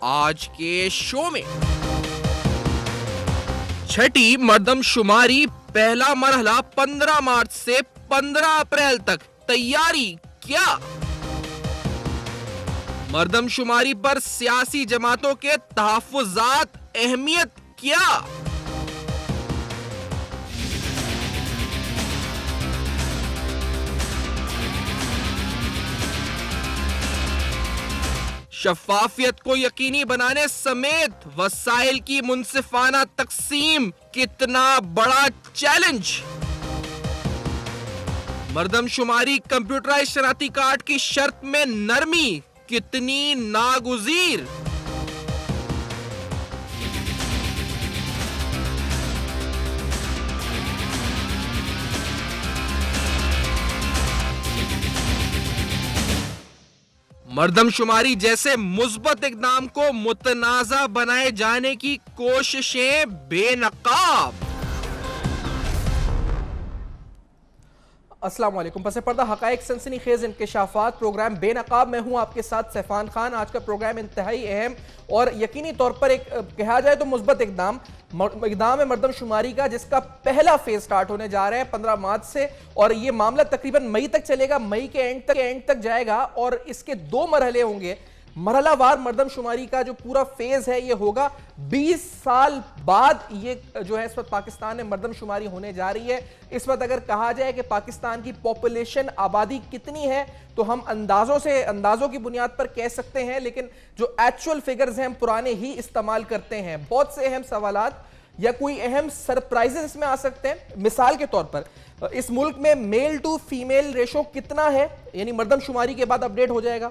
آج کے شو میں چھٹی مردم شماری پہلا مرحلہ 15 مارچ سے 15 اپریل تک، تیاری کیا؟ مردم شماری پر سیاسی جماعتوں کے تحفظات، اہمیت کیا؟ شفافیت کو یقینی بنانے سمیت وسائل کی منصفانہ تقسیم کتنا بڑا چیلنج؟ مردم شماری کمپیوٹرائز شناختی کارڈ کی شرط میں نرمی کتنی ناگزیر؟ مردم شماری جیسے مثبت اقدام کو متنازع بنائے جانے کی کوششیں بے نقاب۔ السلام علیکم۔ پس پردہ حقائق سنسنی خیز انکشافات، پروگرام بے نقاب میں ہوں آپ کے ساتھ سیفان خان۔ آج کا پروگرام انتہائی اہم اور یقینی طور پر ایک کہا جائے تو مثبت اقدام ہے مردم شماری کا، جس کا پہلا فیز سٹارٹ ہونے جا رہا ہے 15 مارچ سے، اور یہ معاملہ تقریباً مئی تک چلے گا، مئی کے اینڈ تک جائے گا، اور اس کے 2 مرحلے ہوں گے۔ مرحلہ وار مردم شماری کا جو پورا فیز ہے یہ ہوگا 20 سال بعد، یہ جو ہے اس وقت پاکستان میں مردم شماری ہونے جا رہی ہے۔ اس وقت اگر کہا جائے کہ پاکستان کی پاپولیشن آبادی کتنی ہے تو ہم اندازوں کی بنیاد پر کہہ سکتے ہیں، لیکن جو ایکچول فگرز ہیں ہم پرانے ہی استعمال کرتے ہیں۔ بہت سے اہم سوالات یا کوئی اہم سرپرائزز اس میں آ سکتے ہیں۔ مثال کے طور پر اس ملک میں میل ٹو فیمیل ریشو کتنا ہے، یعنی مردم شماری کے بعد اپڈیٹ ہو جائے گا۔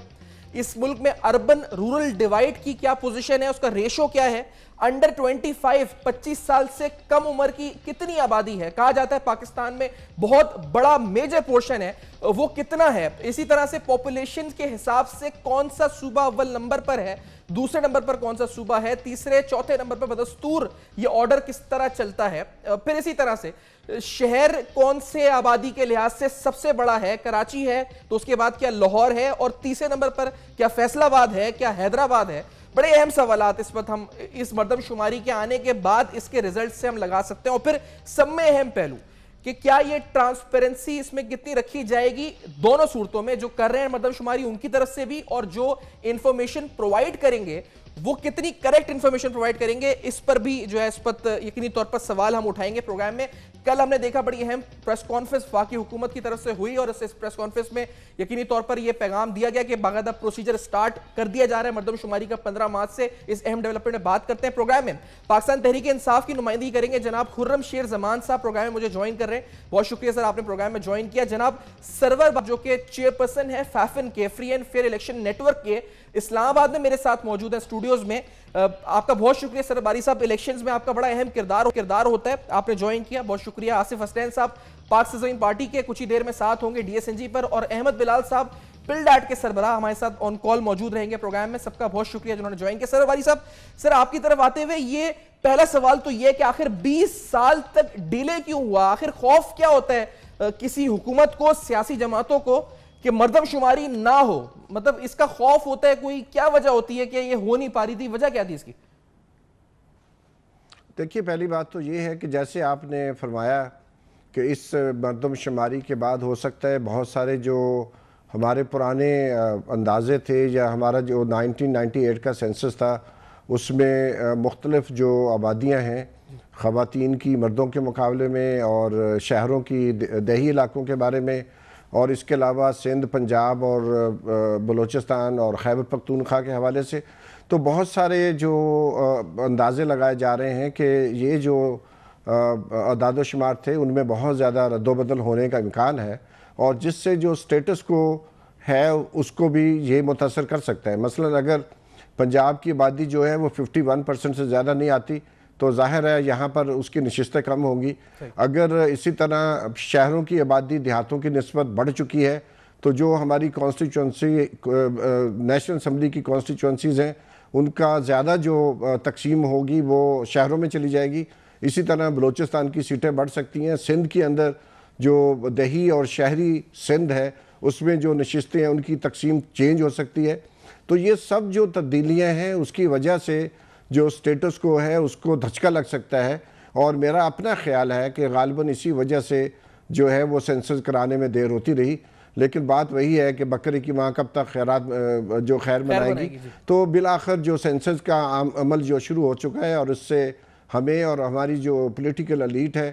اس ملک میں اربن رورل ڈیوائیڈ کی کیا پوزیشن ہے، اس کا ریشو کیا ہے، انڈر 25 سال سے کم عمر کی کتنی آبادی ہے، کہا جاتا ہے پاکستان میں بہت بڑا میجر پورشن ہے، وہ کتنا ہے۔ اسی طرح سے پاپولیشن کے حساب سے کون سا صوبہ اول نمبر پر ہے، دوسرے نمبر پر کون سا صوبہ ہے، تیسرے چوتھے نمبر پر بدستور یہ آرڈر کس طرح چلتا ہے۔ پھر اسی طرح سے شہر کون سے آبادی کے لحاظ سے سب سے بڑا ہے، کراچی ہے تو اس کے بعد کیا لاہور ہے، اور تیسرے نمبر پر کیا فیصل آباد ہے، کیا حیدرآباد ہے۔ بڑے اہم سوالات اس وقت ہم اس مردم شماری کے آنے کے بعد اس کے ریزلٹ سے ہم لگا سکتے ہیں، اور پھر سب میں اہم پہلو کہ کیا یہ ٹرانسپیرنسی اس میں کتنی رکھی جائے گی دونوں صورتوں میں، جو کر رہے ہیں مردم شماری ان کی طرف سے بھی، اور جو انفارمیشن پرووائڈ کریں گے وہ کتنی کریکٹ انفارمیشن پرووائڈ کریں گے، اس پر بھی جو ہے اس پر یقینی طور پر سوال ہم اٹھائیں گے پروگرام میں۔ کل ہم نے دیکھا بڑی اہم پریس کانفرنس وفاقی حکومت کی طرف سے ہوئی، اور اس پریس کانفرنس میں یقینی طور پر یہ پیغام دیا گیا کہ باقاعدہ پروسیجر سٹارٹ کر دیا جا رہا ہے مردم شماری کا 15 مارچ سے۔ اس اہم ڈیولپمنٹ میں بات کرتے ہیں پروگرام میں۔ پاکستان تحریک انصاف کی نمائندگی کریں گے جناب خرم شیر زمان صاحب، پروگرام میں مجھے جوائن کر رہے ہیں، بہت شکریہ سر آپ نے پروگرام میں جوائن کیا۔ جناب سرور جو کہ چیئرپرسن ہے فیفن کے، free and fair election network کے، اسلام آباد میں میرے ساتھ موجود ہیں اسٹوڈیوز میں۔ آپ کا بہت شکریہ سر، باری صاحب الیکشنز میں آپ کا بڑا اہم کردار ہوتا ہے، آپ نے جوائن کیا، بہت شکریہ۔ آصف حسین صاحب پاک سیزن پارٹی کے کچھ ہی دیر میں ساتھ ہوں گے ڈی ایس این جی پر، اور احمد بلال صاحب پل ڈیٹ کے سربراہ ہمارے ساتھ آن کال موجود رہیں گے پروگرام میں۔ سب کا بہت شکریہ جنہوں نے جوائن کیا۔ سر باری صاحب، سر آپ کی طرف آتے ہوئے یہ پہلا سوال تو یہ ہے کہ آخر 20 سال تک ڈیلے کیوں ہوا، آخر خوف کیا ہوتا ہے کسی حکومت کو، سیاسی جماعتوں کو، کہ مردم شماری نہ ہو، مطلب اس کا خوف ہوتا ہے کوئی، کیا وجہ ہوتی ہے کہ یہ ہو نہیں پا رہی تھی، وجہ کیا تھی اس کی؟ دیکھیے پہلی بات تو یہ ہے کہ جیسے آپ نے فرمایا کہ اس مردم شماری کے بعد ہو سکتا ہے بہت سارے جو ہمارے پرانے اندازے تھے، یا ہمارا جو 1998 کا سینسس تھا اس میں مختلف جو آبادیاں ہیں خواتین کی مردوں کے مقابلے میں، اور شہروں کی دیہی علاقوں کے بارے میں، اور اس کے علاوہ سندھ، پنجاب اور بلوچستان اور خیبر پختونخوا کے حوالے سے، تو بہت سارے جو اندازے لگائے جا رہے ہیں کہ یہ جو اعداد و شمار تھے ان میں بہت زیادہ رد و بدل ہونے کا امکان ہے، اور جس سے جو سٹیٹس کو ہے اس کو بھی یہ متاثر کر سکتا ہے۔ مثلا اگر پنجاب کی آبادی جو ہے وہ 51% سے زیادہ نہیں آتی تو ظاہر ہے یہاں پر اس کی نشستیں کم ہوں گی۔ اگر اسی طرح شہروں کی آبادی دیہاتوں کی نسبت بڑھ چکی ہے تو جو ہماری کانسٹیچوئنسی نیشنل اسمبلی کی کانسٹیچوئنسیز ہیں ان کا زیادہ جو تقسیم ہوگی وہ شہروں میں چلی جائے گی۔ اسی طرح بلوچستان کی سیٹیں بڑھ سکتی ہیں۔ سندھ کے اندر جو دیہی اور شہری سندھ ہے اس میں جو نشستیں ہیں ان کی تقسیم چینج ہو سکتی ہے۔ تو یہ سب جو تبدیلیاں ہیں اس کی وجہ سے جو سٹیٹس کو ہے اس کو دھچکا لگ سکتا ہے، اور میرا اپنا خیال ہے کہ غالباً اسی وجہ سے جو ہے وہ سینسس کرانے میں دیر ہوتی رہی. لیکن بات وہی ہے کہ بکرے کی ماں کب تک جو خیر منائے گی. تو بالآخر جو سینسس کا عمل جو شروع ہو چکا ہے، اور اس سے ہمیں اور ہماری جو پولیٹیکل ایلیٹ ہے،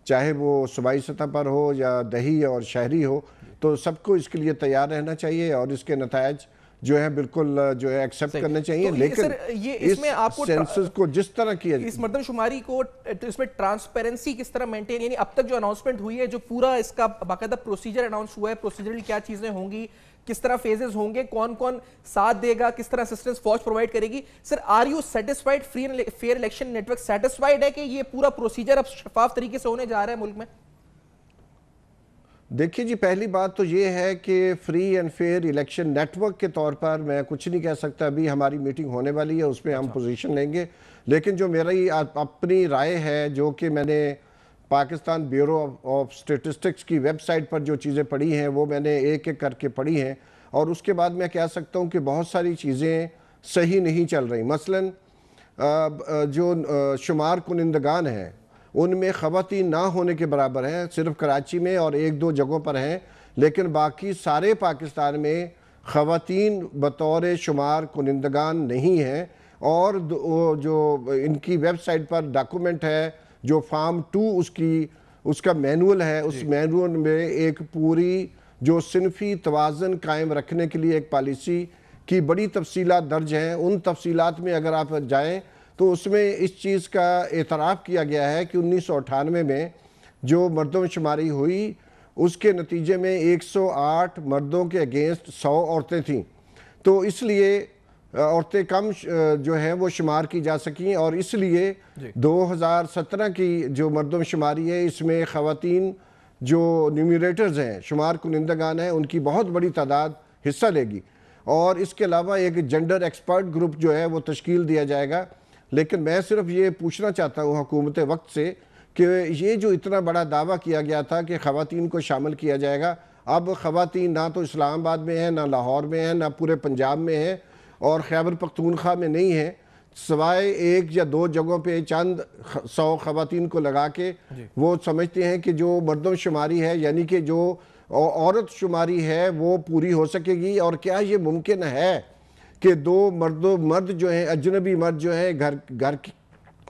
چاہے وہ صوبائی سطح پر ہو یا دیہی اور شہری ہو، تو سب کو اس کے لیے تیار رہنا چاہیے اور اس کے نتائج جو ہے بالکل جو ہے ایکسیپٹ کرنے چاہیے. لیکن اس سینسس کو جس طرح کیا اس مردم شماری کو اس میں ٹرانسپیرنسی کس طرح مینٹین، یعنی اب تک جو اناؤنسمنٹ ہوئی ہے، جو پورا اس کا باقاعدہ پروسیجر اناؤنس ہوا ہے، پروسیجرل کیا چیزیں ہوں گی، کس طرح فیزز ہوں گے، کون کون ساتھ دے گا، کس طرح اسسٹنس فوج پرووائڈ کرے گی. Sir are you satisfied, free and fair election network satisfied ہے کہ یہ پورا پروسیجر اب شفاف طریقے سے ہونے جا رہا ہے ملک میں؟ دیکھیے جی، پہلی بات تو یہ ہے کہ free and fair election network کے طور پر میں کچھ نہیں کہہ سکتا. ابھی ہماری میٹنگ ہونے والی ہے، اس پہ ہم پوزیشن لیں گے. لیکن جو میری اپنی رائے ہے، جو کہ میں نے پاکستان بیورو آف اسٹیٹسٹکس کی ویب سائٹ پر جو چیزیں پڑھی ہیں وہ میں نے ایک ایک کر کے پڑھی ہیں، اور اس کے بعد میں کہہ سکتا ہوں کہ بہت ساری چیزیں صحیح نہیں چل رہی. مثلاً جو شمار کنندگان ہیں ان میں خواتین نہ ہونے کے برابر ہیں، صرف کراچی میں اور ایک دو جگہوں پر ہیں، لیکن باقی سارے پاکستان میں خواتین بطور شمار کنندگان نہیں ہیں. اور جو ان کی ویب سائٹ پر ڈاکومنٹ ہے، جو فارم 2 اس کا مینول ہے، اس مینول میں ایک پوری جو صنفی توازن قائم رکھنے کے لیے ایک پالیسی کی بڑی تفصیلات درج ہیں. ان تفصیلات میں اگر آپ جائیں تو اس میں اس چیز کا اعتراف کیا گیا ہے کہ 1998 میں جو مردم شماری ہوئی اس کے نتیجے میں 108 مردوں کے اگینسٹ 100 عورتیں تھیں. تو اس لیے عورتیں کم جو ہیں وہ شمار کی جا سکیں، اور اس لیے 2017 کی جو مردم شماری ہے اس میں خواتین جو نیومیریٹرز ہیں، شمار کنندگان ہیں، ان کی بہت بڑی تعداد حصہ لے گی. اور اس کے علاوہ ایک جنڈر ایکسپرٹ گروپ جو ہے وہ تشکیل دیا جائے گا. لیکن میں صرف یہ پوچھنا چاہتا ہوں حکومت وقت سے کہ یہ جو اتنا بڑا دعویٰ کیا گیا تھا کہ خواتین کو شامل کیا جائے گا، اب خواتین نہ تو اسلام آباد میں ہیں، نہ لاہور میں ہیں، نہ پورے پنجاب میں ہیں، اور خیبر پختونخوا میں نہیں ہیں، سوائے ایک یا دو جگہوں پہ چند 100 خواتین کو لگا کے وہ سمجھتے ہیں کہ جو مردم شماری ہے، یعنی کہ جو عورت شماری ہے وہ پوری ہو سکے گی. اور کیا یہ ممکن ہے کہ دو مرد جو ہیں، اجنبی مرد جو ہیں،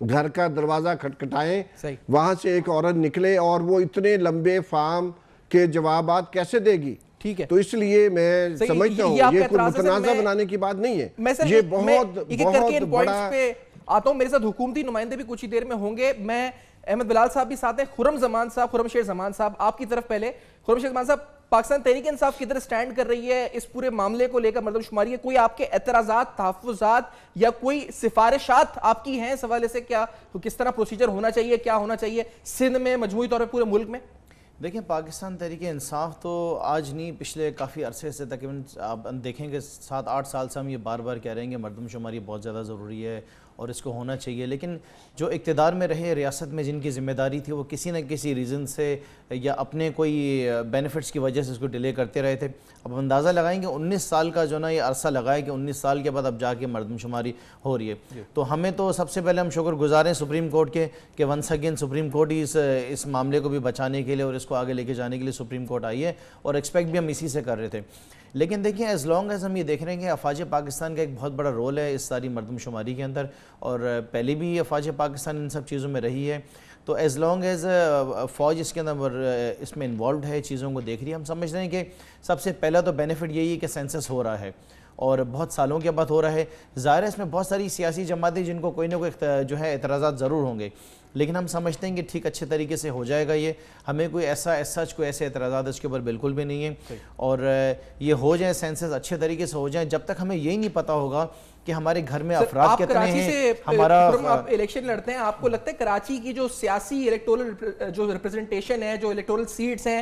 گھر کا دروازہ کھٹکھٹائیں، وہاں سے ایک عورت نکلے اور وہ اتنے لمبے فارم کے جوابات کیسے دے گی؟ تو اس لیے میں سمجھتا ہوں یہ کوئی متنازع بنانے کی بات نہیں ہے. یہ بہت بڑا آتا ہوں. میرے ساتھ حکومتی نمائندے بھی کچھ ہی دیر میں ہوں گے. میں احمد بلال صاحب بھی ساتھ ہیں، خرم شیر زمان صاحب آپ کی طرف پہلے. خرم شیر زمان صاحب، پاکستان تحریک انصاف کدھر سٹینڈ کر رہی ہے اس پورے معاملے کو لے کر مردم شماری ہے؟ کوئی آپ کے اعتراضات، تحفظات یا کوئی سفارشات آپ کی ہیں اس حوالے سے؟ کیا کس طرح پروسیجر ہونا چاہیے، کیا ہونا چاہیے سندھ میں، مجموعی طور پر پورے ملک میں؟ دیکھیں، پاکستان تحریک انصاف تو آج نہیں، پچھلے کافی عرصے سے تقریباً آپ دیکھیں گے 7-8 سال سے ہم یہ بار بار کہہ رہے ہیں کہ مردم شماری بہت زیادہ ضروری ہے اور اس کو ہونا چاہیے. لیکن جو اقتدار میں رہے ریاست میں، جن کی ذمہ داری تھی، وہ کسی نہ کسی ریزن سے یا اپنے کوئی بینیفٹس کی وجہ سے اس کو ڈیلے کرتے رہے تھے. اب اندازہ لگائیں کہ 19 سال کا جو نا یہ عرصہ لگا ہے کہ 19 سال کے بعد اب جا کے مردم شماری ہو رہی ہے. تو ہمیں تو سب سے پہلے ہم شکر گزار ہیں سپریم کورٹ کے کہ ونس اگین سپریم کورٹ ہی اس معاملے کو بھی بچانے کے لیے اور اس کو آگے لے کے جانے کے لیے سپریم کورٹ آئی ہے، اور ایکسپیکٹ بھی ہم اسی سے کر رہے تھے. لیکن دیکھیں، ایز لانگ ایز ہم یہ دیکھ رہے ہیں کہ افواج پاکستان کا ایک بہت بڑا رول ہے اس ساری مردم شماری کے اندر، اور پہلے بھی افواج پاکستان ان سب چیزوں میں رہی ہے. تو ایز لانگ ایز فوج اس کے اندر اس میں انوالوڈ ہے، چیزوں کو دیکھ رہی ہے، ہم سمجھ رہے ہیں کہ سب سے پہلا تو بینیفٹ یہی ہے کہ سینسس ہو رہا ہے اور بہت سالوں کے بعد ہو رہا ہے. ظاہر ہے اس میں بہت ساری سیاسی جماعتیں جن کو کوئی نہ کوئی جو ہے اعتراضات ضرور ہوں گے، لیکن ہم سمجھتے ہیں کہ ٹھیک اچھے طریقے سے ہو جائے گا. یہ ہمیں کوئی کوئی ایسے اعتراضات اس کے اوپر بالکل بھی نہیں ہیں، اور یہ ہو جائیں، سینسس اچھے طریقے سے ہو جائیں. جب تک ہمیں یہی نہیں پتا ہوگا کہ ہمارے گھر میں افراد کتنے ہیں، ہمارا آپ الیکشن لڑتے ہیں، آپ کو لگتا ہے کراچی کی جو سیاسی الیکٹورل جو ریپرزنٹیشن ہے، جو الیکٹورل سیٹس ہیں،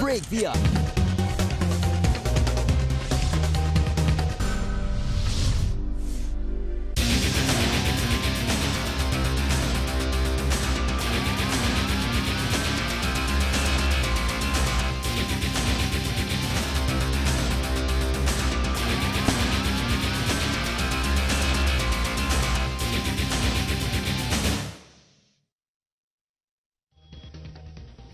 Break the up.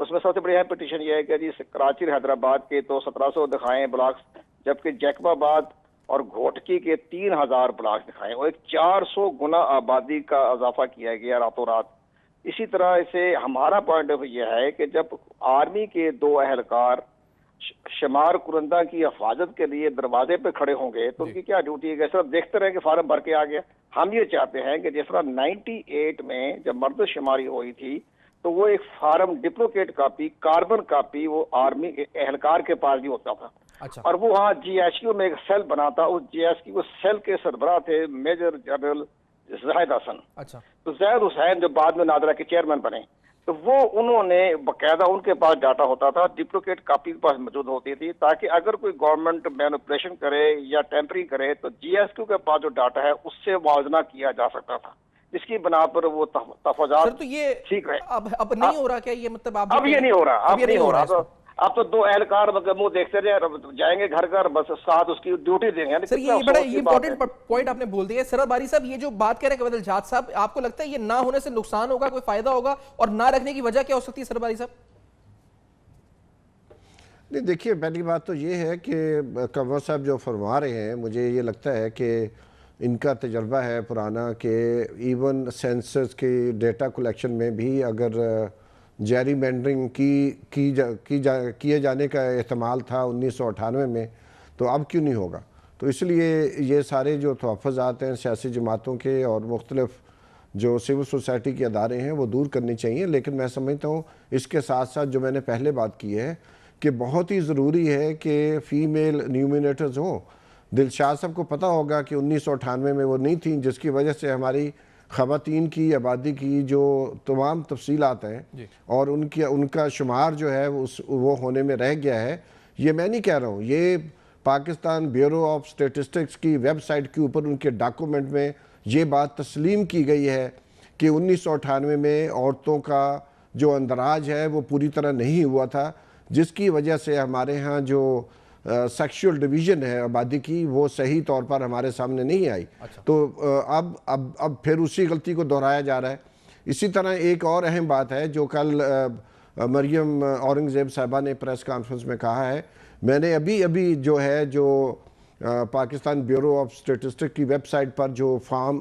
اس میں سب سے بڑی اہم پٹیشن یہ ہے کہ جی کراچی اور حیدرآباد کے تو 1700 دکھائیں بلاکس، جبکہ جیکب آباد اور گھوٹکی کے 3000 بلاک دکھائیں، اور ایک 400 گنا آبادی کا اضافہ کیا گیا راتوں رات۔ اسی طرح سے ہمارا پوائنٹ آف یہ ہے کہ جب آرمی کے 2 اہلکار شمار کنندہ کی حفاظت کے لیے دروازے پہ کھڑے ہوں گے تو ان کی کیا ڈیوٹی ہے کہ صرف دیکھتے رہے کہ فارم بھر کے آ گیا؟ ہم یہ چاہتے ہیں کہ جس طرح 98 میں جب مردم شماری ہوئی تھی تو وہ ایک فارم ڈپلوکیٹ کاپی، کاربن کاپی وہ آرمی کے اہلکار کے پاس بھی ہوتا تھا، اور وہ وہاں جی ایس کیو میں ایک سیل بنا تھا، اس جی ایس کیو سیل کے سربراہ تھے میجر جنرل زاہد حسن۔ تو زاہد حسین جو بعد میں نادرا کے چیئرمین بنے، تو وہ انہوں نے باقاعدہ ان کے پاس ڈاٹا ہوتا تھا، ڈپلوکیٹ کاپی کے پاس موجود ہوتی تھی، تاکہ اگر کوئی گورنمنٹ مینوپولیشن کرے یا ٹیمپرنگ کرے تو جی ایس کیو کے پاس جو ڈاٹا ہے اس سے موازنہ کیا جا سکتا تھا، جس کی بنا پر وہ تفاوضات تو یہ ٹھیک ہے۔ اب نہیں ہو رہا کیا یہ؟ مطلب اب یہ نہیں ہو رہا، اب تو 2 اہلکار منہ دیکھتے رہے، جائیں گے گھر گھر، بس ساتھ اس کی ڈیوٹی دیں گے۔ سر یہ بڑا امپورٹنٹ پوائنٹ آپ نے بول دیا ہے۔ سرور باری صاحب، یہ جو بات کہہ رہے ہیں قوت الجہاد صاحب، آپ کو لگتا ہے یہ نہ ہونے سے نقصان ہوگا، کوئی فائدہ ہوگا، اور نہ رکھنے کی وجہ کیا ہو سکتی ہے سرور باری صاحب؟ نہیں دیکھیے، پہلی بات تو یہ ہے کہ قمر صاحب جو فرما رہے ہیں، مجھے یہ لگتا ہے کہ ان کا تجربہ ہے پرانا کہ ایون سینسس کی ڈیٹا کلیکشن میں بھی اگر جیری مینڈرنگ کیے جانے کا احتمال تھا 1998 میں، تو اب کیوں نہیں ہوگا؟ تو اس لیے یہ سارے جو تحفظات ہیں سیاسی جماعتوں کے اور مختلف جو سول سوسائٹی کے ادارے ہیں وہ دور کرنی چاہیے۔ لیکن میں سمجھتا ہوں اس کے ساتھ ساتھ جو میں نے پہلے بات کی ہے کہ بہت ہی ضروری ہے کہ فیمیل نیومینیٹرز ہوں۔ دلشاد صاحب کو پتہ ہوگا کہ 1998 میں وہ نہیں تھیں، جس کی وجہ سے ہماری خواتین کی آبادی کی جو تمام تفصیلات ہیں اور ان کا شمار جو ہے وہ ہونے میں رہ گیا ہے۔ یہ میں نہیں کہہ رہا ہوں، یہ پاکستان بیورو آف سٹیٹسٹکس کی ویب سائٹ کے اوپر ان کے ڈاکومنٹ میں یہ بات تسلیم کی گئی ہے کہ 1998 میں عورتوں کا جو اندراج ہے وہ پوری طرح نہیں ہوا تھا، جس کی وجہ سے ہمارے ہاں جو سیکشول ڈویژن ہے آبادی کی وہ صحیح طور پر ہمارے سامنے نہیں آئی۔ تو اب پھر اسی غلطی کو دہرایا جا رہا ہے۔ اسی طرح ایک اور اہم بات ہے جو کل مریم اورنگزیب صاحبہ نے پریس کانفرنس میں کہا ہے، میں نے ابھی جو پاکستان بیورو آف سٹیٹسٹک کی ویب سائٹ پر جو فارم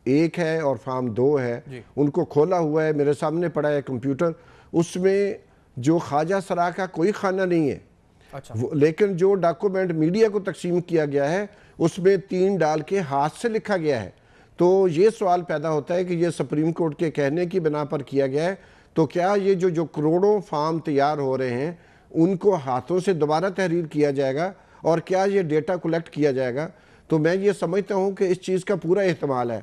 1 ہے اور فارم 2 ہے ان کو کھولا ہوا ہے، میرے سامنے پڑا ہے کمپیوٹر، اس میں جو خواجہ سرا کا کوئی خانہ نہیں ہے، لیکن جو ڈاکومنٹ میڈیا کو تقسیم کیا گیا ہے اس میں 3 ڈال کے ہاتھ سے لکھا گیا ہے۔ تو یہ سوال پیدا ہوتا ہے کہ یہ سپریم کورٹ کے کہنے کی بنا پر کیا گیا ہے، تو کیا یہ جو کروڑوں فارم تیار ہو رہے ہیں ان کو ہاتھوں سے دوبارہ تحریر کیا جائے گا اور کیا یہ ڈیٹا کلیکٹ کیا جائے گا؟ تو میں یہ سمجھتا ہوں کہ اس چیز کا پورا احتمال ہے،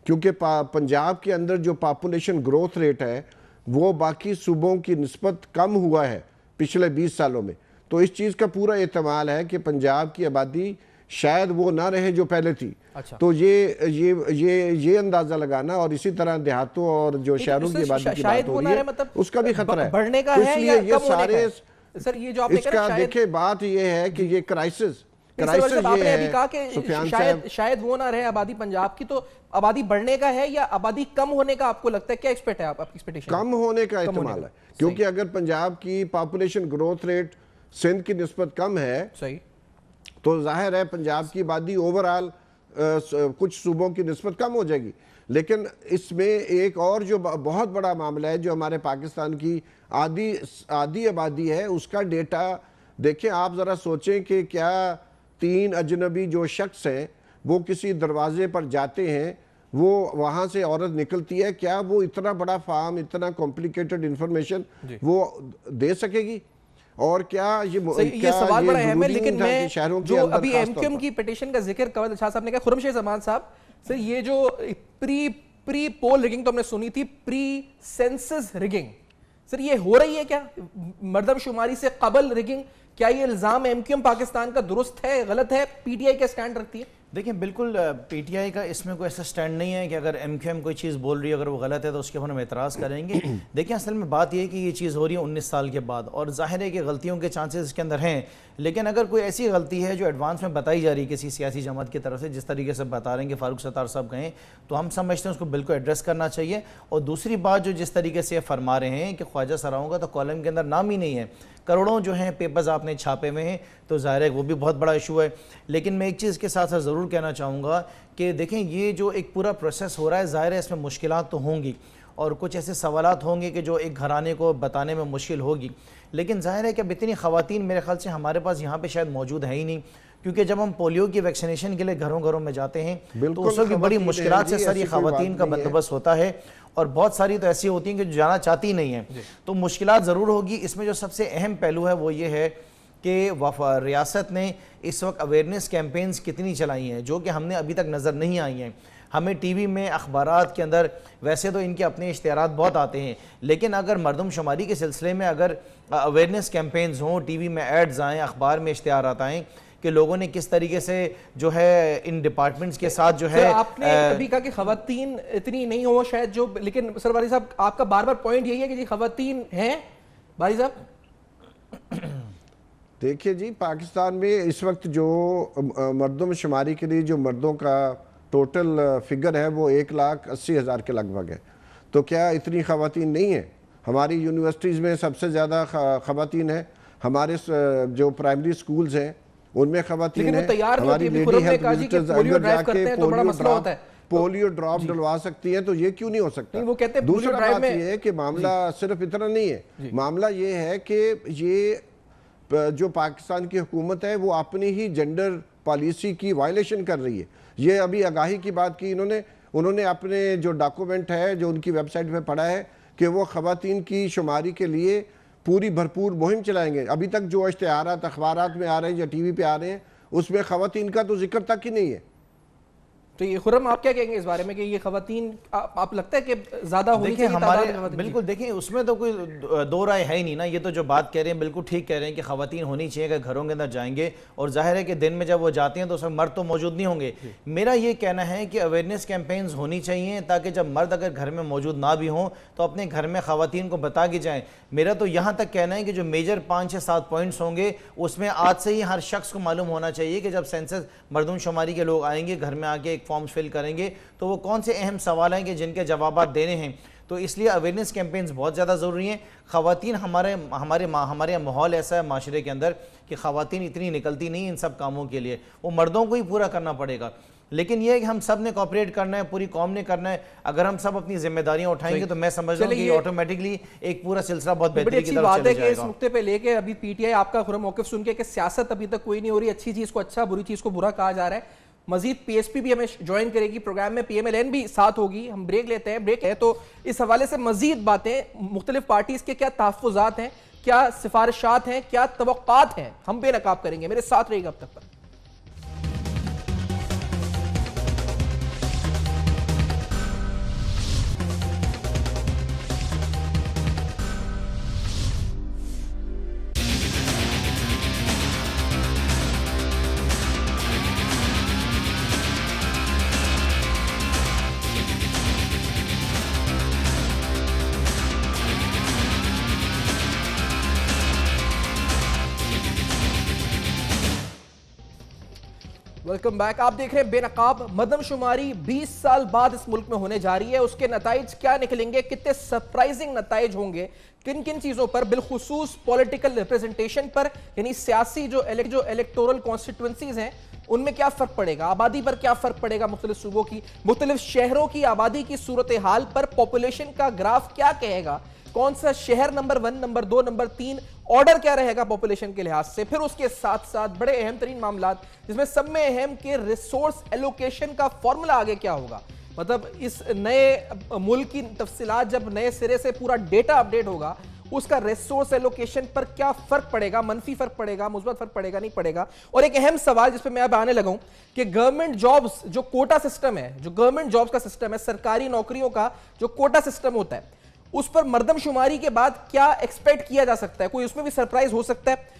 کیونکہ پنجاب کے اندر جو پاپولیشن گروتھ ریٹ ہے وہ باقی صوبوں کی نسبت کم ہوا ہے پچھلے 20 سالوں میں، تو اس چیز کا پورا احتمال ہے کہ پنجاب کی آبادی شاید وہ نہ رہے جو پہلے تھی۔ تو یہ اندازہ لگانا، اور اسی طرح دیہاتوں اور جو شہروں کی آبادی کی بات ہو رہی ہے اس کا بھی خطرہ ہے، بڑھنے کا ہے یا کم ہونے کا ہے؟ سر یہ جو آپ نے کہا دیکھیں بات یہ ہے کہ یہ کرائسس آپ نے یہ ابھی کہا ہے کہ شاید وہ نہ رہے آبادی پنجاب کی، تو آبادی بڑھنے کا ہے یا آبادی کم ہونے کا آپ کو لگتا ہے؟ کیا ایکسپیکٹ ہے آپ کی ایکسپیکٹیشن؟ کم ہونے کا احتمال ہے، کیونکہ اگر پنجاب کی پاپولیشن گروتھ ریٹ سندھ کی نسبت کم ہے تو ظاہر ہے پنجاب کی آبادی اوورآل کچھ صوبوں کی نسبت کم ہو جائے گی۔ لیکن اس میں ایک اور جو بہت بڑا معاملہ ہے جو ہمارے پاکستان کی آدھی آبادی ہے، اس کا ڈیٹا دیکھیں۔ آپ ذرا سوچیں کہ کیا 3 اجنبی جو شخص ہیں وہ کسی دروازے پر جاتے ہیں، وہ وہاں سے عورت نکلتی ہے، کیا وہ اتنا بڑا فارم، اتنا کمپلیکیٹڈ انفارمیشن وہ دے سکے گی؟ اور کیا یہ سوال بڑا اہم ہے، لیکن میں جو ابھی ایم کیو ایم کی پیٹیشن کا ذکر قوت الجہاد صاحب نے کہا، خرم شاہ زمان صاحب، سر یہ جو پری پول ریگنگ تو ہم نے سنی تھی، پری سینسس ریگنگ، سر یہ ہو رہی ہے کیا مردم شماری سے قبل ریگنگ؟ کیا یہ الزام ایم کیو ایم پاکستان کا درست ہے، غلط ہے؟ پی ٹی آئی کیا سٹینڈ رکھتی ہے؟ دیکھیں بالکل پی ٹی آئی کا اس میں کوئی ایسا سٹینڈ نہیں ہے کہ اگر ایم کیو ایم کوئی چیز بول رہی ہے اگر وہ غلط ہے تو اس کے اوپر ہم اعتراض کریں گے. دیکھیں اصل میں بات یہ ہے کہ یہ چیز ہو رہی ہے 19 سال کے بعد اور ظاہر ہے کہ غلطیوں کے چانسز اس کے اندر ہیں, لیکن اگر کوئی ایسی غلطی ہے جو ایڈوانس میں بتائی جا رہی ہے کسی سیاسی جماعت کی طرف سے, جس طریقے سے بتا رہے ہیں کہ فاروق ستار صاحب کہیں, تو ہم سمجھتے ہیں اس کو بالکل ایڈریس کرنا چاہیے. اور دوسری بات جو جس طریقے سے فرما رہے ہیں کہ خواجہ سراؤں کا تو کالم کے اندر نام ہی نہیں ہے, کروڑوں جو ہیں پیپرز آپ نے چھاپے ہوئے ہیں, تو ظاہر ہے وہ بھی بہت بڑا ایشو ہے. لیکن میں ایک چیز کے ساتھ ساتھ ضرور کہنا چاہوں گا کہ دیکھیں یہ جو ایک پورا پروسیس ہو رہا ہے, ظاہر ہے اس میں مشکلات تو ہوں گی اور کچھ ایسے سوالات ہوں گے کہ جو ایک گھرانے کو بتانے میں مشکل ہوگی, لیکن ظاہر ہے کہ اب اتنی خواتین میرے خیال سے ہمارے پاس یہاں پہ شاید موجود ہیں ہی نہیں, کیونکہ جب ہم پولیو کی ویکسینیشن کے لیے گھروں گھروں میں جاتے ہیں تو اس وقت بڑی مشکلات سے ساری خواتین کا بندوبست ہوتا ہے, اور بہت ساری تو ایسی ہوتی ہیں کہ جو جانا چاہتی نہیں ہیں, تو مشکلات ضرور ہوگی. اس میں جو سب سے اہم پہلو ہے وہ یہ ہے کہ ریاست نے اس وقت اویئرنیس کیمپینز کتنی چلائی ہیں جو کہ ہم نے ابھی تک نظر نہیں آئی ہیں. ہمیں ٹی وی میں اخبارات کے اندر ویسے تو ان کے اپنے اشتہارات بہت آتے ہیں, لیکن اگر مردم شماری کے سلسلے میں اگر اویئرنیس کیمپینز ہوں, ٹی وی میں ایڈز آئیں, اخبار میں اشتہارات آئیں کہ لوگوں نے کس طریقے سے جو ہے ان ڈپارٹمنٹس کے ساتھ جو ہے, آپ نے ابھی کہا کہ خواتین اتنی نہیں ہو شاید جو, لیکن سر باری صاحب آپ کا بار بار پوائنٹ یہی ہے کہ جی خواتین ہیں. باری صاحب دیکھیے جی, پاکستان میں اس وقت جو مردم شماری کے لیے جو مردوں کا ٹوٹل فگر ہے وہ 1,80,000 کے لگ بھگ ہے, تو کیا اتنی خواتین نہیں ہیں؟ ہماری یونیورسٹیز میں سب سے زیادہ خواتین ہیں, ہمارے جو پرائمری سکولز ہیں ان میں خواتین ہیں, ہماری لیڈی ہیلتھ وزٹرز اگر جا کے پولیو ڈراپ ڈلوا سکتی ہیں, تو یہ کیوں نہیں ہو سکتا؟ دوسرا بات یہ ہے کہ معاملہ صرف اتنا نہیں ہے, معاملہ یہ ہے کہ یہ جو پاکستان کی حکومت ہے وہ اپنی ہی جنڈر پالیسی کی وائلیشن کر رہی ہے. یہ ابھی آگاہی کی بات کی انہوں نے اپنے جو ڈاکومنٹ ہے جو ان کی ویب سائٹ پہ پڑھا ہے کہ وہ خواتین کی شماری کے لیے پوری بھرپور مہم چلائیں گے. ابھی تک جو اشتہارات اخبارات میں آ رہے ہیں یا ٹی وی پہ آ رہے ہیں اس میں خواتین کا تو ذکر تک ہی نہیں ہے. تو یہ خرم آپ کیا کہیں گے اس بارے میں کہ یہ خواتین آپ لگتا ہے کہ زیادہ ہونی چاہیے ہمارے؟ بالکل دیکھیں اس میں تو کوئی دو رائے ہے ہی نہیں نا, یہ تو جو بات کہہ رہے ہیں بالکل ٹھیک کہہ رہے ہیں کہ خواتین ہونی چاہیے کہ گھروں کے اندر جائیں گے, اور ظاہر ہے کہ دن میں جب وہ جاتے ہیں تو اس میں مرد تو موجود نہیں ہوں گے. میرا یہ کہنا ہے کہ اویئرنیس کیمپینز ہونی چاہیے تاکہ جب مرد اگر گھر میں موجود نہ بھی ہوں تو اپنے گھر میں خواتین کو بتا کے جائیں. میرا تو یہاں تک کہنا ہے کہ جو میجر 5-7 پوائنٹس ہوں گے اس میں آج سے ہی ہر شخص کو معلوم ہونا چاہیے کہ جب سینسس مردم شماری کے لوگ آئیں گے گھر میں آ کے ایک فارمز فل کریں گے تو وہ کون سے اہم سوال ہیں کہ جن کے جوابات دینے ہیں. تو اس لیے اویئرنیس کیمپینز بہت زیادہ ضروری ہیں. خواتین ہمارے ماحول ایسا ہے معاشرے کے اندر کہ خواتین اتنی نکلتی نہیں ان سب کاموں کے لیے, وہ مردوں کو ہی پورا کرنا پڑے گا. لیکن یہ ہے کہ ہم سب نے کوآپریٹ کرنا ہے, پوری قوم نے کرنا ہے. اگر ہم سب اپنی ذمہ داریاں اٹھائیں گے تو میں سمجھ رہا ہوں کہ آٹومیٹکلی ایک پورا سلسلہ بہت بہتری کی طرف چلے جائے گا. اس نقطے پہ لے کے ابھی پی ٹی آئی آپ کا خرم موقف سن کے کہ سیاست ابھی تک کوئی نہیں ہو رہی, اچھی چیز کو اچھا بری چیز کو برا کہا جا رہا ہے. مزید پی ایس پی بھی ہمیں جوائن کرے گی پروگرام میں, پی ایم ایل این بھی ساتھ ہوگی. ہم بریک لیتے ہیں, بریک ہے تو اس حوالے سے مزید باتیں, مختلف پارٹیز کے کیا تحفظات ہیں, کیا سفارشات ہیں, کیا توقعات ہیں, ہم بے نقاب کریں گے. میرے ساتھ رہے گا اب تک پر. Welcome back. آپ دیکھ رہے ہیں بے نقاب. مردم شماری 20 سال بعد اس ملک میں ہونے جا رہی ہے. اس کے نتائج کیا نکلیں گے, کتنے سرپرائزنگ نتائج ہوں گے, کن کن چیزوں پر, بالخصوص پولیٹیکل ریپریزنٹیشن پر, یعنی سیاسی جو الیکٹورل کانسٹیٹوئنسیز ہیں ان میں کیا فرق پڑے گا, آبادی پر کیا فرق پڑے گا, مختلف صوبوں کی, مختلف شہروں کی آبادی کی صورتحال پر پاپولیشن کا گراف کیا کہے گا, کون سا شہر نمبر 1, نمبر 2, نمبر 3, آرڈر کیا رہے گا پاپولیشن کے لحاظ سے. پھر اس کے ساتھ ساتھ بڑے اہم ترین معاملات جس میں سب میں اہم کہ ریسورس ایلوکیشن کا فارمولا آگے کیا ہوگا. مطلب اس نئے ملک کی تفصیلات جب نئے سرے سے پورا ڈیٹا اپڈیٹ ہوگا اس کا ریسورس ایلوکیشن پر کیا فرق پڑے گا, منفی فرق پڑے گا, مثبت فرق پڑے گا, نہیں پڑے گا. اور ایک اہم سوال جس پہ میں اب آنے لگا ہوں کہ گورنمنٹ جابز جو کوٹا سسٹم ہے, جو گورنمنٹ جابز کا سسٹم ہے, سرکاری نوکریوں کا جو کوٹا سسٹم ہوتا ہے, اس پر مردم شماری کے بعد کیا ایکسپیکٹ کیا جا سکتا ہے, کوئی اس میں بھی سرپرائز ہو سکتا ہے.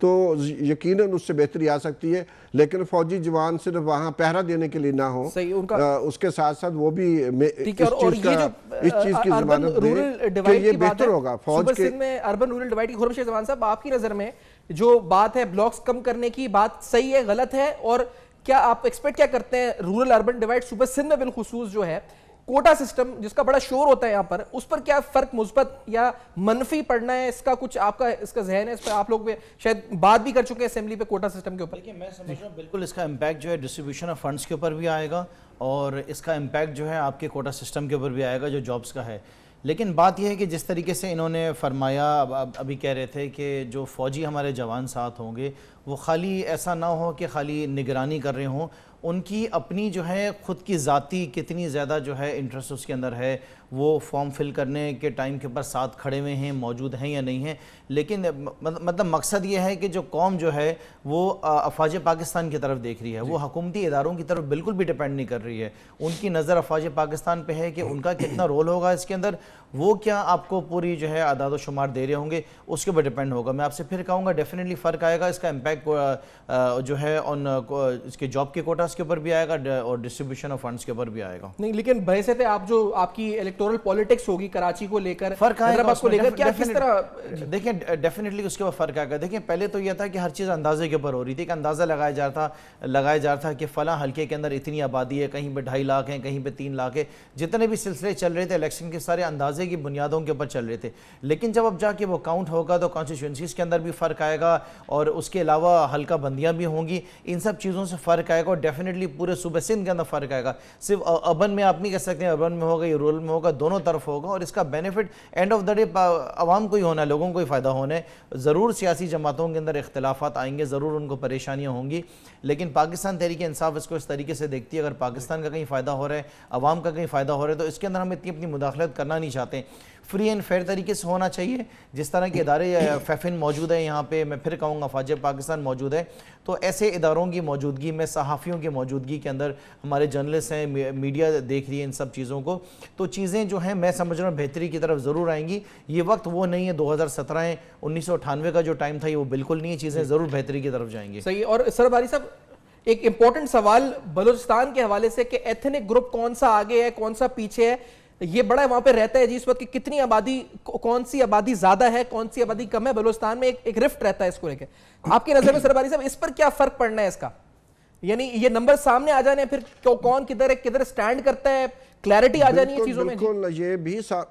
تو یقیناً اس سے بہتری آ سکتی ہے. لیکن فوجی جوان صرف وہاں پہرا دینے کے لیے نہ ہو, اس کے ساتھ ساتھ وہ بھی اس چیز کی ضمانت دے کہ یہ بہتر ہوگا. فوج کے میں اربن رورل ڈیوائیڈ کی, خرم شیخ زمان صاحب آپ کی نظر میں جو بات ہے بلاکس کم کرنے کی, بات صحیح ہے, غلط ہے؟ اور کیا آپ ایکسپیکٹ کیا کرتے ہیں رورل اربن ڈیوائیڈ صوبہ سندھ میں بالخصوص جو ہے کوٹا سسٹم جس کا بڑا شور ہوتا ہے یہاں پر, اس پر کیا فرق مثبت یا منفی پڑنا ہے؟ اس کا کچھ آپ کا اس کا ذہن ہے, اس پر آپ لوگ شاید بات بھی کر چکے ہیں اسمبلی پہ کوٹا سسٹم کے اوپر. لیکن میں سمجھ رہا ہوں بالکل اس کا امپیکٹ جو ہے ڈسٹریبیوشن آف فنڈز کے اوپر بھی آئے گا, اور اس کا امپیکٹ جو ہے آپ کے کوٹا سسٹم کے اوپر بھی آئے گا جو جابز کا ہے. لیکن بات یہ ہے کہ جس طریقے سے انہوں نے فرمایا, ابھی کہہ رہے تھے کہ جو فوجی ہمارے جوان ساتھ ہوں گے وہ خالی ایسا نہ ہو کہ خالی نگرانی کر رہے ہوں, ان کی اپنی جو ہے خود کی ذاتی کتنی زیادہ جو ہے انٹرسٹ اس کے اندر ہے, وہ فارم فل کرنے کے ٹائم کے اوپر ساتھ کھڑے ہوئے ہیں, موجود ہیں یا نہیں ہیں. لیکن مطلب مقصد یہ ہے کہ جو قوم جو ہے وہ افواج پاکستان کی طرف دیکھ رہی ہے, وہ حکومتی اداروں کی طرف بالکل بھی ڈیپینڈ نہیں کر رہی ہے. ان کی نظر افواج پاکستان پہ ہے کہ ان کا کتنا رول ہوگا اس کے اندر, وہ کیا آپ کو پوری جو ہے اعداد و شمار دے رہے ہوں گے, اس کے اوپر ڈیپینڈ ہوگا. میں آپ سے پھر کہوں گا ڈیفینیٹلی فرق آئے گا, اس کا امپیکٹ جو ہے اس کے جاب کے کوٹاز کے اوپر بھی آئے گا اور ڈسٹریبیوشن آف فنڈز کے اوپر بھی آئے گا. نہیں لیکن بحثیت آپ جو آپ کی الیکٹورل پالیٹکس ہوگی کراچی کو لے کر, فرق آئے گا کو لے کر, کیا کس طرح دیکھیں ڈیفینیٹلی اس کے اوپر فرق آئے گا. دیکھیں پہلے تو یہ تھا کہ ہر چیز اندازے کے اوپر ہو رہی تھی, کہ اندازہ لگایا جا رہا تھا کہ فلاں حلقے کے اندر اتنی آبادی ہے, کہیں پہ 2.5 لاکھ ہیں, کہیں پہ 3 لاکھ ہے. جتنے بھی سلسلے چل رہے تھے الیکشن کے سارے اندازے کی بنیادوں کے اوپر چل رہے تھے. لیکن جب اب جا کے وہ کاؤنٹ ہوگا تو کانسٹیچوئنسیز کے اندر بھی فرق آئے گا, اور اس کے علاوہ حلقہ بندیاں بھی ہوں گی. ان سب چیزوں سے فرق آئے گا, اور ڈیفینیٹلی پورے صوبہ سندھ کے اندر فرق آئے گا. صرف اربن میں آپ نہیں کہہ سکتے ہیں اربن میں ہوگا یا رورل میں ہوگا, دونوں طرف ہوگا, اور اس کا benefit and of the day عوام کو ہی ہونا ہے, لوگوں کو ہی فائدہ ہونا ہے. ضرور سیاسی جماعتوں کے اندر اختلافات آئیں گے, ضرور ان کو پریشانیاں ہوں گی, لیکن پاکستان تحریک انصاف اس کو اس طریقے سے دیکھتی ہے اگر پاکستان کا کہیں فائدہ ہو رہا ہے, عوام کا کہیں فائدہ ہو رہا ہے, تو اس کے اندر ہم اتنی اپنی مداخلت کرنا نہیں چاہتے. فری اینڈ فیئر طریقے سے ہونا چاہیے. جس طرح کے ادارے فیفن موجود ہیں یہاں پہ, میں پھر کہوں گا افواج پاکستان موجود ہے, تو ایسے اداروں کی موجودگی میں, صحافیوں کی موجودگی کے اندر, ہمارے جرنلسٹ ہیں, میڈیا دیکھ رہی ہے ان سب چیزوں کو, تو چیزیں جو ہیں میں سمجھ رہا ہوں بہتری کی طرف ضرور آئیں گی. یہ وقت وہ نہیں ہے 2017 ہے, 1998 کا جو ٹائم تھا یہ وہ بالکل نہیں ہے, چیزیں ضرور بہتری کی طرف جائیں گی. صحیح. اور سر باری صاحب ایک امپورٹنٹ سوال بلوچستان کے حوالے سے کہ ایتھنک گروپ کون سا آگے ہے, کون سا پیچھے ہے, یہ بڑا وہاں پہ رہتا ہے جی اس وقت کہ کتنی آبادی, کون سی آبادی زیادہ ہے, کون سی آبادی کم ہے. بلوچستان میں ایک رفٹ رہتا ہے اس کو لے کے. آپ کی نظر میں سرباری صاحب اس پر کیا فرق پڑنا ہے اس کا, یعنی یہ نمبر سامنے آ جانے پھر کون کدھر ہے, کدھر سٹینڈ کرتا ہے, کلیئرٹی آ جانی ہے چیزوں میں؟ بالکل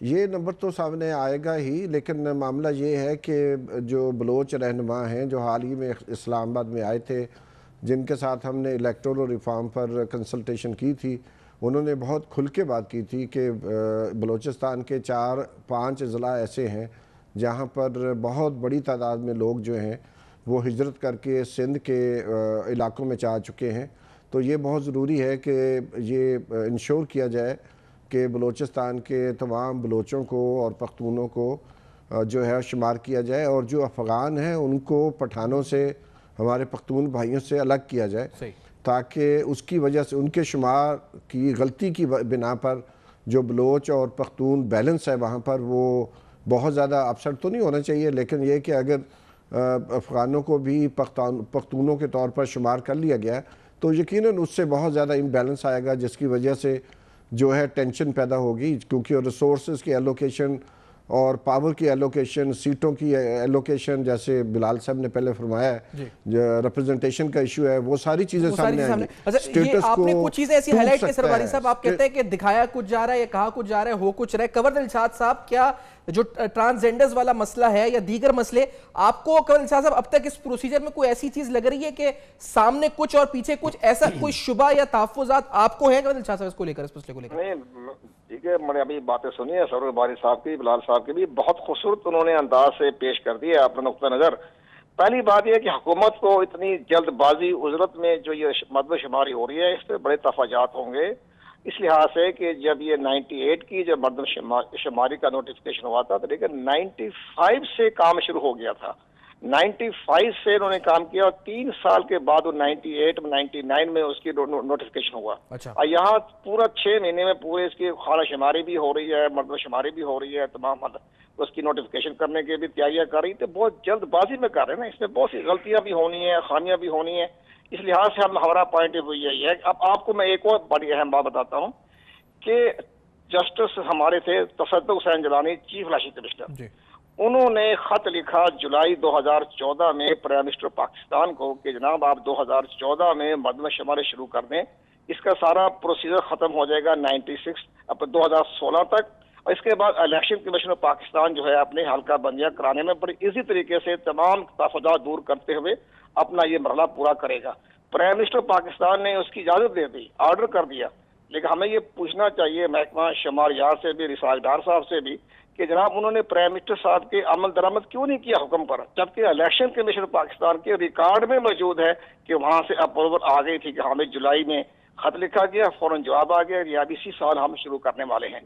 یہ نمبر تو سامنے آئے گا ہی, لیکن معاملہ یہ ہے کہ جو بلوچ رہنما ہیں جو حال ہی میں اسلام آباد میں آئے تھے, جن کے ساتھ ہم نے الیکٹورل ریفارم پر کنسلٹیشن کی تھی, انہوں نے بہت کھل کے بات کی تھی کہ بلوچستان کے 4-5 اضلاع ایسے ہیں جہاں پر بہت بڑی تعداد میں لوگ جو ہیں وہ ہجرت کر کے سندھ کے علاقوں میں جا چکے ہیں. تو یہ بہت ضروری ہے کہ یہ انشور کیا جائے کہ بلوچستان کے تمام بلوچوں کو اور پختونوں کو جو ہے شمار کیا جائے, اور جو افغان ہیں ان کو پٹھانوں سے, ہمارے پختون بھائیوں سے الگ کیا جائے, تاکہ اس کی وجہ سے ان کے شمار کی غلطی کی بنا پر جو بلوچ اور پختون بیلنس ہے وہاں پر وہ بہت زیادہ اپسٹ تو نہیں ہونا چاہیے, لیکن یہ کہ اگر افغانوں کو بھی پختونوں کے طور پر شمار کر لیا گیا تو یقیناً اس سے بہت زیادہ امبیلنس آئے گا, جس کی وجہ سے جو ہے ٹینشن پیدا ہوگی, کیونکہ ریسورسز کی ایلوکیشن اور پاور کی ایلوکیشن, سیٹوں کی ایلوکیشن, جیسے بلال صاحب نے پہلے فرمایا ہے, جو ریپرزنٹیشن کا ایشو ہے, وہ ساری چیزیں سامنے آئیں گی. یہ آپ نے کچھ چیزیں ایسی ہائلائٹ کی سرباری صاحب, آپ کہتے ہیں کہ دکھایا کچھ جا رہا ہے, یا کہا کچھ جا رہا ہے, ہو کچھ رہا ہے. کنور دلشاد صاحب, کیا جو ٹرانسجینڈرز والا مسئلہ ہے یا دیگر مسئلے, آپ کو کنور دلشاد صاحب اب تک اس پروسیجر میں کوئی ایسی چیز لگ رہی ہے کہ سامنے کچھ اور پیچھے کچھ, ایسا کوئی شبہ یا تحفظات آپ کو ہیں کنور دلشاد صاحب اس کو لے کر, اس مسئلے کو لے کر؟ ٹھیک ہے, میں نے ابھی باتیں سنی ہے سرور باری صاحب کی, بلال صاحب کی بھی, بہت خوبصورت انہوں نے انداز سے پیش کر دی ہے اپنا نقطہ نظر. پہلی بات یہ ہے کہ حکومت کو اتنی جلد بازی اجرت میں جو یہ مردم شماری ہو رہی ہے اس سے بڑے تفاجات ہوں گے, اس لحاظ سے کہ جب یہ 98 کی جب مردم شماری کا نوٹیفیکیشن ہوا تھا, تو لیکن 95 سے کام شروع ہو گیا تھا. 95 سے انہوں نے کام کیا اور 3 سال کے بعد وہ 98 میں 99 میں اس کی نوٹیفیکیشن ہوا. اچھا. اور یہاں پورا 6 مہینے میں پورے اس کی خانہ شماری بھی ہو رہی ہے, مردم شماری بھی ہو رہی ہے, تمام اس کی نوٹیفیکیشن کرنے کی بھی تیاریاں کر رہی. تو بہت جلد بازی میں کر رہے ہیں نا, اس میں بہت سی غلطیاں بھی ہونی ہیں, خامیاں بھی ہونی ہیں. اس لحاظ سے ہمارا پوائنٹ آف ویو یہی ہے. اب آپ کو میں ایک اور بڑی اہم بات بتاتا ہوں کہ جسٹس ہمارے تھے تصدق حسین جیلانی, چیف الیکشن کمشنر, انہوں نے خط لکھا جولائی 2014 میں پرائم منسٹر پاکستان کو کہ جناب آپ 2014 میں مردم شماری شروع کر دیں, اس کا سارا پروسیجر ختم ہو جائے گا 96 اب 2016 تک, اور اس کے بعد الیکشن کمیشن آف پاکستان جو ہے اپنے حلقہ بندیاں کرانے میں بڑی ایزی طریقے سے تمام تفاوضات دور کرتے ہوئے اپنا یہ مرحلہ پورا کرے گا. پرائم منسٹر پاکستان نے اس کی اجازت دے دی, آرڈر کر دیا, لیکن ہمیں یہ پوچھنا چاہیے محکمہ شماریات سے بھی, ریسارچ ڈار صاحب سے بھی, کہ جناب انہوں نے پرائم منسٹر صاحب کے عمل درآمد کیوں نہیں کیا حکم پر, جبکہ الیکشن کمیشن پاکستان کے ریکارڈ میں موجود ہے کہ وہاں سے اپروول آ گئی تھی کہ ہمیں جولائی میں خط لکھا گیا, فوراً جواب آ گیا, یا اب اسی سال ہم شروع کرنے والے ہیں.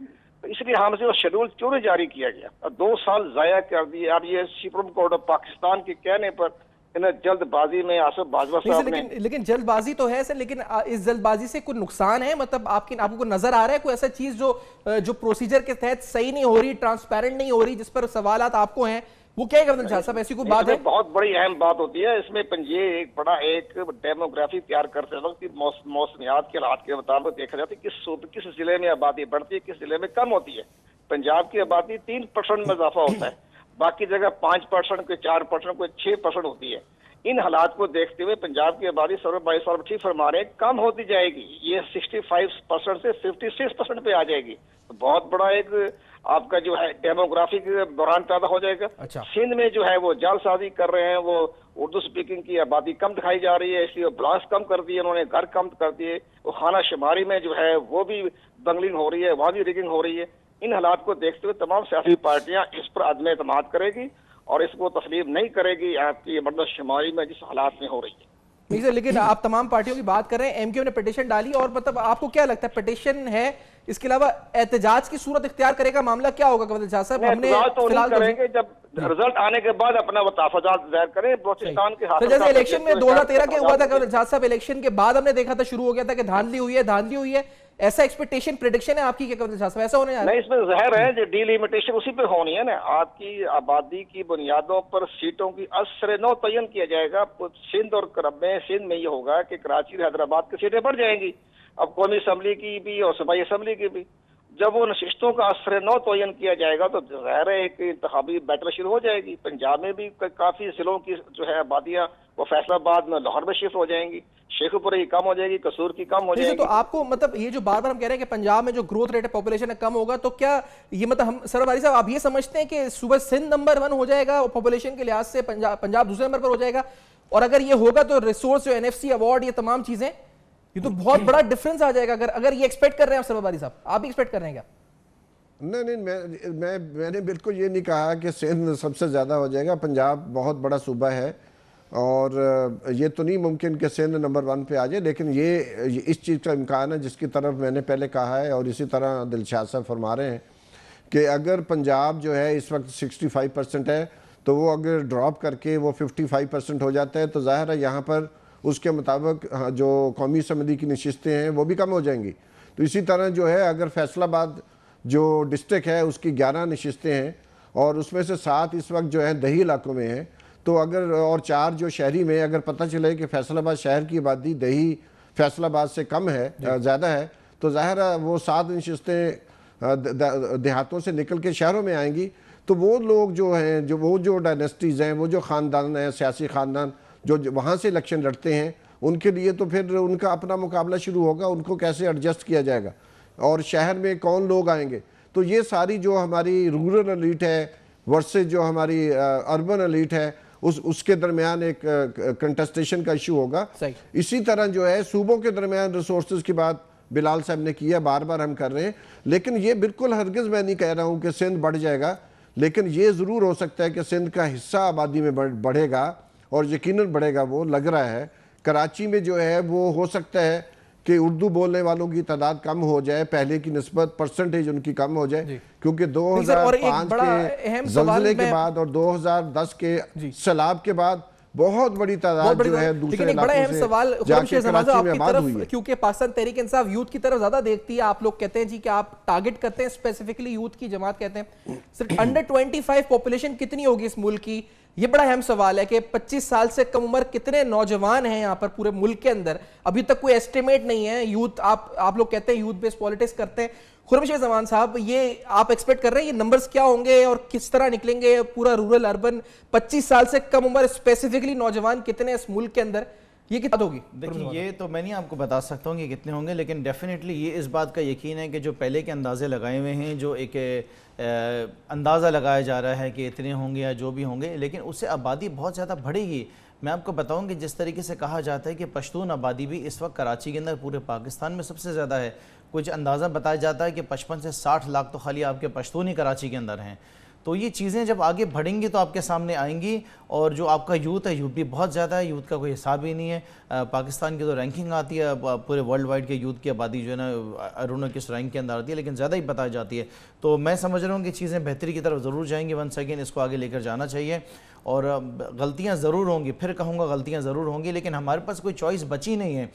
تو اس لیے ہم سے وہ شیڈول کیوں نہیں جاری کیا گیا, 2 سال ضائع کر دیے. اب یہ سپریم کورٹ آف پاکستان کے کہنے پر انہیں جلد بازی میں آصف باجوہ صاحب نے, لیکن جلد بازی تو ہے سر, لیکن اس جلد بازی سے کوئی نقصان ہے, مطلب آپ کو نظر آ رہا ہے کوئی ایسا چیز جو پروسیجر کے تحت صحیح نہیں ہو رہی, ٹرانسپیرنٹ نہیں ہو رہی, جس پر سوالات آپ کو ہیں, وہ کیا ہے گورنر شاہ صاحب, ایسی کوئی بات ہے؟ بہت بڑی اہم بات ہوتی ہے اس میں. یہ ایک بڑا ایک ڈیموگرافی تیار کرتے وقت موسمیات کے حالات کے مطابق دیکھا جاتا ہے کس ضلع میں آبادی بڑھتی ہے, کس ضلع میں کم ہوتی ہے. پنجاب کی آبادی 3% میں اضافہ ہوتا ہے, باقی جگہ 5%, کوئی 4%, کوئی 6% ہوتی ہے. ان حالات کو دیکھتے ہوئے پنجاب کی آبادی سر بھائی صاحب ٹھیک فرما رہے ہیں, کم ہوتی جائے گی, یہ 65% سے 56% پہ آ جائے گی. تو بہت بڑا ایک آپ کا جو ہے ڈیموگرافک بحران پیدا ہو جائے گا. سندھ میں جو ہے وہ جال سازی کر رہے ہیں, وہ اردو سپیکنگ کی آبادی کم دکھائی جا رہی ہے, اس لیے بلاکس کم کر دیے انہوں نے, گھر کم کر دیے. وہ خانہ شماری میں جو ہے وہ بھی بنگلنگ ہو رہی ہے, وہاں بھی ریگنگ ہو رہی ہے. ان حالات کو دیکھتے ہوئے تمام سیاسی پارٹیاں اس پر عدم اعتماد کرے گی اور اس کو تسلیم نہیں کرے گی آپ کی مردم شماری میں جس حالات میں ہو رہی ہے. لیکن آپ تمام پارٹیوں کی بات کر رہے ہیں, ایم کیو نے پٹیشن ڈالی, اور مطلب آپ کو کیا لگتا ہے پٹیشن ہے, اس کے علاوہ احتجاج کی صورت اختیار کرے گا, معاملہ کیا ہوگا گورنر شاہ صاحب؟ ہم نے کریں گے جب رزلٹ آنے کے بعد اپنا وہ تفاوضات ظاہر کریں بلوچستان کے حاصل. جیسے الیکشن میں 2013 کے ہوا تھا گورنر شاہ صاحب, الیکشن کے بعد ہم نے دیکھا تھا شروع ہو گیا تھا کہ دھاندلی ہوئی ہے, ایسا ایکسپیکٹیشن پریڈکشن ہے آپ کی کہ گورنر شاہ صاحب ایسا ہونے جا رہا ہے؟ نہیں, اس میں ظاہر ہے جو ڈی لیمیٹیشن اسی پہ ہونی ہے نا. آپ کی آبادی کی بنیادوں پر سیٹوں کی اثر نو تعین کیا جائے گا. سندھ اور سندھ میں یہ ہوگا کہ کراچی اور حیدرآباد کی سیٹیں بڑھ جائیں گی, اب قومی اسمبلی کی بھی اور صوبائی اسمبلی کی بھی. جب وہ نشستوں کا اثر نو تعین کیا جائے گا تو ظاہر ہے ایک انتخابی بیٹل شروع ہو جائے گی. پنجاب میں بھی کافی ضلعوں کی جو ہے آبادیاں وہ فیصل آباد میں لاہور میں شفٹ ہو جائیں گی, شیخو پورے کی کم ہو جائے گی, قصور کی کم ہو جائے گی. تو آپ کو مطلب یہ جو بار بار ہم کہہ رہے ہیں کہ پنجاب میں جو گروتھ ریٹ ہے پاپولیشن ہے کم ہوگا, تو کیا یہ مطلب ہم سرباری صاحب آپ یہ سمجھتے ہیں کہ صوبہ سندھ نمبر 1 ہو جائے گا پاپولیشن کے لحاظ سے, پنجاب دوسرے نمبر پر ہو جائے گا, اور اگر یہ ہوگا تو ریسورس جو NFC ایوارڈ, یہ تمام چیزیں, یہ تو بہت بڑا ڈفرنس آ جائے گا اگر یہ ایکسپیکٹ کر رہے ہیں آپ سرباری صاحب, آپ بھی ایکسپیکٹ کر رہے ہیں کیا؟ نہیں, میں نے بالکل یہ نہیں کہا کہ سندھ سب سے زیادہ ہو جائے گا. پنجاب بہت بڑا صوبہ ہے اور یہ تو نہیں ممکن کہ سندھ نمبر 1 پہ آ جائے, لیکن یہ اس چیز کا امکان ہے جس کی طرف میں نے پہلے کہا ہے, اور اسی طرح دلشاد صاحب فرما رہے ہیں کہ اگر پنجاب جو ہے اس وقت 65% ہے تو وہ اگر ڈراپ کر کے وہ 55% ہو جاتا ہے تو ظاہر ہے یہاں پر اس کے مطابق جو قومی اسمبلی کی نشستیں ہیں وہ بھی کم ہو جائیں گی. تو اسی طرح جو ہے اگر فیصل آباد جو ڈسٹرکٹ ہے اس کی 11 نشستیں ہیں اور اس میں سے 7 اس وقت جو ہیں دیہی علاقوں میں ہیں, تو اگر اور 4 جو شہری میں, اگر پتہ چلے کہ فیصل آباد شہر کی آبادی دیہی فیصل آباد سے کم ہے, زیادہ ہے, تو ظاہر ہے وہ 7 نشستیں دیہاتوں سے نکل کے شہروں میں آئیں گی. تو وہ لوگ جو ہیں, جو ڈائنسٹیز ہیں, وہ جو خاندان ہیں, سیاسی خاندان جو وہاں سے الیکشن لڑتے ہیں, ان کے لیے تو پھر ان کا اپنا مقابلہ شروع ہوگا, ان کو کیسے ایڈجسٹ کیا جائے گا اور شہر میں کون لوگ آئیں گے. تو یہ ساری جو ہماری رورل ایلیٹ ہے ورسز جو ہماری اربن ایلیٹ ہے, اس کے درمیان ایک کنٹسٹیشن کا ایشو ہوگا. اسی طرح جو ہے صوبوں کے درمیان ریسورسز کی بات بلال صاحب نے کی ہے, بار بار ہم کر رہے ہیں, لیکن یہ بالکل ہرگز میں نہیں کہہ رہا ہوں کہ سندھ بڑھ جائے گا, لیکن یہ ضرور ہو سکتا ہے کہ سندھ کا حصہ آبادی میں بڑھے گا, اور یقیناً بڑھے گا, وہ لگ رہا ہے. کراچی میں جو ہے وہ ہو سکتا ہے کہ اردو بولنے والوں کی تعداد کم ہو جائے، پہلے کی نسبت پرسنٹیج ان کی کم ہو جائے، کیونکہ 2005 کے زلزلے کے بعد اور 2010 کے سیلاب کے بعد بہت بڑی تعداد جو ہے دوسرے علاقوں سے جا کے کراچی میں آباد ہوئی ہے. کیونکہ پاکستان تحریک انصاف یوتھ کی طرف زیادہ دیکھتی ہے. آپ لوگ کہتے ہیں جی کہ آپ ٹارگٹ کرتے ہیں اسپیسیفکلی یوتھ کی جماعت کہتے ہیں. صرف انڈر 25 پاپولیشن کتنی ہوگی اس ملک کی؟ یہ بڑا اہم سوال ہے کہ 25 سال سے کم عمر کتنے نوجوان ہیں یہاں پر پورے ملک کے اندر. ابھی تک کوئی ایسٹیمیٹ نہیں ہے. یوتھ آپ لوگ کہتے ہیں یوتھ بیس پالیٹکس کرتے ہیں. خرم شاہ زمان صاحب، یہ آپ ایکسپیکٹ کر رہے ہیں یہ نمبرز کیا ہوں گے اور کس طرح نکلیں گے؟ پورا رورل اربن 25 سال سے کم عمر اسپیسیفکلی نوجوان کتنے اس ملک کے اندر، یہ کتنا ہوگی؟ دیکھیں یہ تو میں نہیں آپ کو بتا سکتا ہوں کہ کتنے ہوں گے، لیکن ڈیفینیٹلی یہ اس بات کا یقین ہے کہ جو پہلے کے اندازے لگائے ہوئے ہیں، جو ایک اندازہ لگایا جا رہا ہے کہ اتنے ہوں گے یا جو بھی ہوں گے، لیکن اس سے آبادی بہت زیادہ بڑھے گی. میں آپ کو بتاؤں کہ جس طریقے سے کہا جاتا ہے کہ پشتون آبادی بھی اس وقت کراچی کے اندر پورے پاکستان میں سب سے زیادہ ہے. کچھ اندازہ بتایا جاتا ہے کہ 55 سے 60 لاکھ تو خالی آپ کے پشتون ہی کراچی کے اندر ہیں. تو یہ چیزیں جب آگے بڑھیں گی تو آپ کے سامنے آئیں گی. اور جو آپ کا یوتھ ہے، یوتھ بھی بہت زیادہ ہے، یوتھ کا کوئی حساب ہی نہیں ہے. پاکستان کی تو رینکنگ آتی ہے پورے ورلڈ وائڈ کے یوتھ کی آبادی جو ہے نا ارونو کس رینک کے اندر آتی ہے، لیکن زیادہ ہی بتائی جاتی ہے. تو میں سمجھ رہا ہوں کہ چیزیں بہتری کی طرف ضرور جائیں گی. ونس اگین اس کو آگے لے کر جانا چاہیے. اور غلطیاں ضرور ہوں گی، پھر کہوں گا غلطیاں ضرور ہوں گی، لیکن ہمارے پاس کوئی چوائس بچی نہیں ہے.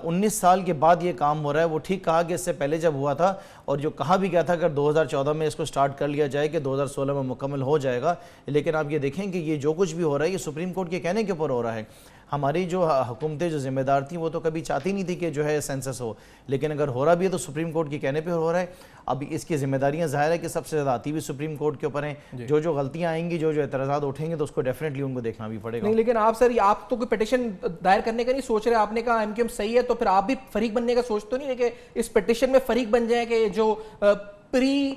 19 سال کے بعد یہ کام ہو رہا ہے. وہ ٹھیک کہا کہ اس سے پہلے جب ہوا تھا اور جو کہا بھی گیا تھا کہ 2014 میں اس کو سٹارٹ کر لیا جائے کہ 2016 میں مکمل ہو جائے گا، لیکن آپ یہ دیکھیں کہ یہ جو کچھ بھی ہو رہا ہے یہ سپریم کورٹ کے کہنے کے اوپر ہو رہا ہے. ہماری جو حکومتیں جو ذمہ دار تھیں وہ تو کبھی چاہتی نہیں تھی کہ جو ہے سینسس ہو، لیکن اگر ہو رہا بھی ہے تو سپریم کورٹ کے کہنے پہ ہو رہا ہے. اب اس کی ذمہ داریاں ظاہر ہے کہ سب سے زیادہ آتی بھی سپریم کورٹ کے اوپر ہیں. جو غلطیاں آئیں گی، جو اعتراضات اٹھیں گے تو اس کو ڈیفینیٹلی ان کو دیکھنا بھی پڑے گا. نہیں لیکن آپ سر، آپ تو کوئی پٹیشن دائر کرنے کا نہیں سوچ رہے. آپ نے کہا ایم کیو ایم صحیح ہے، تو پھر آپ بھی فریق بننے کا سوچ تو نہیں ہے کہ اس پٹیشن میں فریق بن جائیں کہ جو پری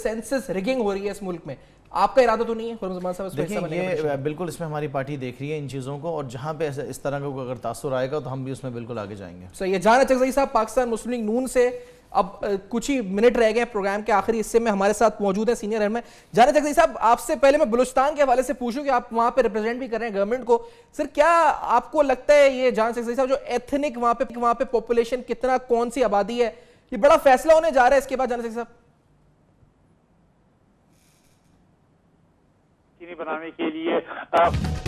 سینسس ریگنگ ہو رہی ہے اس ملک میں؟ آپ کا ارادہ تو نہیں ہے خرم زمان صاحب؟ دیکھیں یہ بالکل اس میں ہماری پارٹی دیکھ رہی ہے ان چیزوں کو، اور جہاں پہ اس طرح کا اگر تاثر آئے گا تو ہم بھی اس میں بالکل آگے جائیں گے. صحیح ہے. جان اچکزئی صاحب پاکستان مسلم لیگ نون سے، اب کچھ ہی منٹ رہ گئے پروگرام کے آخری حصے میں، ہمارے ساتھ موجود ہیں سینئر رہنما. جان اچکزئی صاحب، آپ سے پہلے میں بلوچستان کے حوالے سے پوچھوں کہ آپ وہاں پہ ریپرزینٹ بھی کر رہے ہیں گورنمنٹ کو. سر کیا آپ کو لگتا ہے یہ جان اچکزئی صاحب جو ایتھنک وہاں پہ پاپولیشن کتنا، کون سی آبادی ہے، یہ بڑا فیصلہ ہونے جا رہا ہے اس کے بعد؟ جان اچکزئی صاحب بنانے کے لیے